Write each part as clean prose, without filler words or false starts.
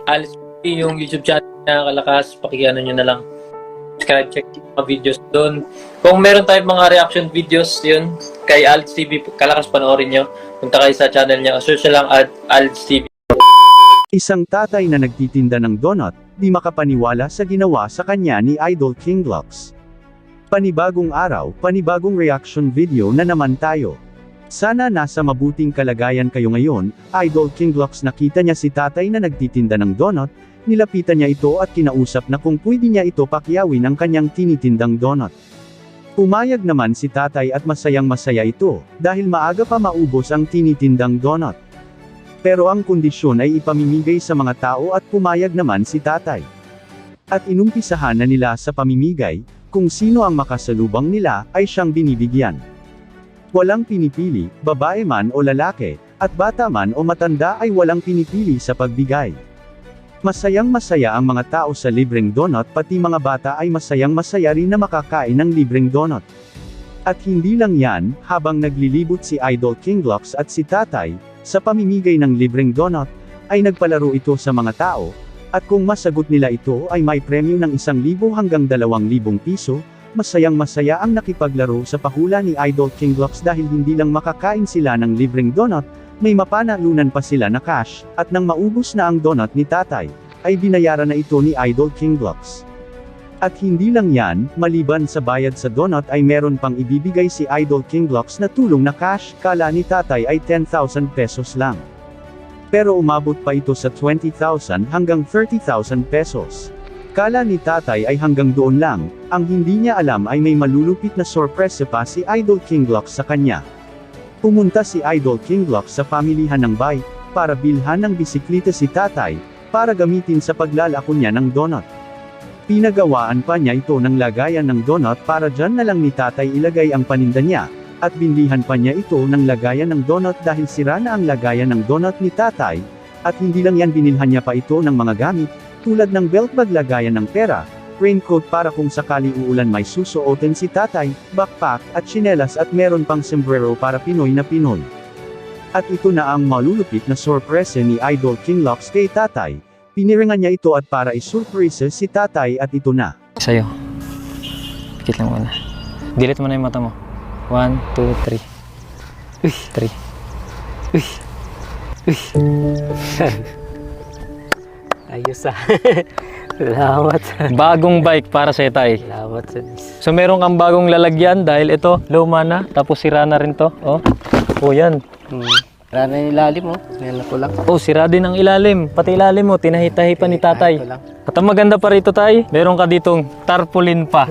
Alice yung YouTube channel na Kalakas, pakiano nyo na lang. Subscribe, check yung mga videos doon. Kung meron tayong mga reaction videos yun, kay Alice TV, Kalakas, panoorin nyo. Punta kayo sa channel niya, search lang at Alice TV. Isang tatay na nagtitinda ng donut, di makapaniwala sa ginawa sa kanya ni Idol King Glocks. Panibagong araw, panibagong reaction video na naman tayo. Sana nasa mabuting kalagayan kayo ngayon. Idol King Glocks, nakita niya si tatay na nagtitinda ng donut, nilapitan niya ito at kinausap na kung pwede niya ito pakyawin ang kanyang tinitindang donut. Pumayag naman si tatay at masayang masaya ito, dahil maaga pa maubos ang tinitindang donut. Pero ang kondisyon ay ipamimigay sa mga tao at pumayag naman si tatay. At inumpisahan na nila sa pamimigay, kung sino ang makasalubong nila, ay siyang binibigyan. Walang pinipili, babae man o lalaki, at bata man o matanda ay walang pinipili sa pagbigay. Masayang masaya ang mga tao sa libreng donut, pati mga bata ay masayang masaya rin na makakain ng libreng donut. At hindi lang yan, habang naglilibot si Idol King Glocks at si tatay, sa pamimigay ng libreng donut, ay nagpalaro ito sa mga tao, at kung masagot nila ito ay may premyo ng 1,000 hanggang 2,000 piso, masayang masaya ang nakipaglaro sa pahula ni Idol King Glocks dahil hindi lang makakain sila ng libreng donut, may mapanalunan pa sila na cash, at nang maubos na ang donut ni tatay, ay binayaran na ito ni Idol King Glocks. At hindi lang yan, maliban sa bayad sa donut ay meron pang ibibigay si Idol King Glocks na tulong na cash, kala ni tatay ay 10,000 pesos lang. Pero umabot pa ito sa 20,000 hanggang 30,000 pesos. Kala ni tatay ay hanggang doon lang, ang hindi niya alam ay may malulupit na sorpresa pa si Idol King Glocks sa kanya. Pumunta si Idol King Glocks sa pamilihan ng bike, para bilhan ng bisikleta si tatay, para gamitin sa paglalako niya ng donut. Pinagawaan pa niya ito ng lagayan ng donut para dyan na lang ni tatay ilagay ang paninda niya, at binlihan pa niya ito ng lagayan ng donut dahil sira na ang lagayan ng donut ni tatay, at hindi lang yan, binilhan niya pa ito ng mga gamit, tulad ng belt bag, lagayan ng pera, raincoat para kung sakali uulan may susuotin si tatay, backpack, at tsinelas, at meron pang sombrero para Pinoy na Pinoy. At ito na ang malulupit na sorpresa ni Idol King Glocks kay tatay. Piniringan niya ito at para isurpresa si tatay, at ito na. Sa'yo. Pikit lang muna. Delete mo na yung mata mo. 1, 2, 3. Uy, 3. Uy. Uy. Ayos ah. Salamat. Bagong bike para sa tay. Salamat sa So meron kang bagong lalagyan dahil ito, luma na, tapos sira na rin to. Oh. Oh, yan. Wala na yung ilalim mo. Ngayon ko lang. Oh, sira din ang ilalim. Pati ilalim mo, tinahitahi pa ni tatay. Ko lang. At ang maganda pa rito, tay, meron ka ditong tarpaulin pa.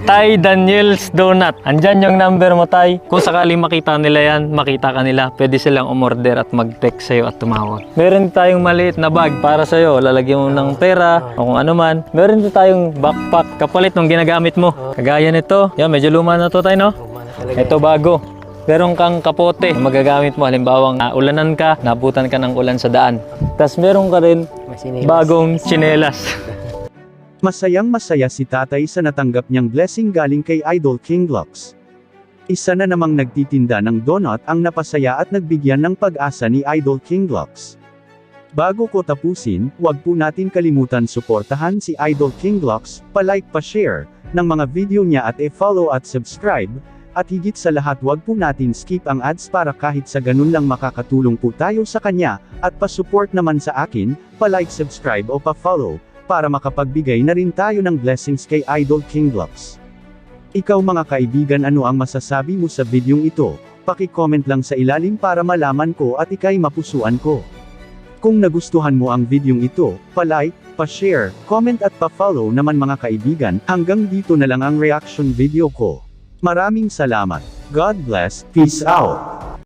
Tay Daniel's Donut. Andyan yung number mo, tay. Kung sakali makita nila yan, makita ka nila, pwede silang umorder at mag-text sa'yo at tumawag. Meron tayong maliit na bag para sa'yo. Lalagyan mo ng pera o kung ano man. Meron din tayong backpack kapalit nung ginagamit mo. Kagaya nito. Yan, medyo luma na to, tay, no? Umana talaga. Ito bago. Meron kang kapote na magagamit mo. Halimbawang ulanan ka, nabutan ka ng ulan sa daan. Tapos meron ka rin May sinilas. bagong tsinelas. Masayang masaya si tatay sa natanggap niyang blessing galing kay Idol King Glocks. Isa na namang nagtitinda ng donut ang napasaya at nagbigyan ng pag-asa ni Idol King Glocks. Bago ko tapusin, huwag po natin kalimutan suportahan si Idol King Glocks, pa-like, pa-share ng mga video niya at i-follow at subscribe, at higit sa lahat huwag po natin skip ang ads para kahit sa ganun lang makakatulong po tayo sa kanya, at pa-support naman sa akin, pa-like, subscribe o pa-follow, para makapagbigay na rin tayo ng blessings kay Idol King Glocks. Ikaw mga kaibigan, ano ang masasabi mo sa videong ito? Paki-comment lang sa ilalim para malaman ko at ikay mapusuan ko. Kung nagustuhan mo ang videong ito, pa-like, pa-share, comment at pa-follow naman mga kaibigan. Hanggang dito na lang ang reaction video ko. Maraming salamat. God bless. Peace out.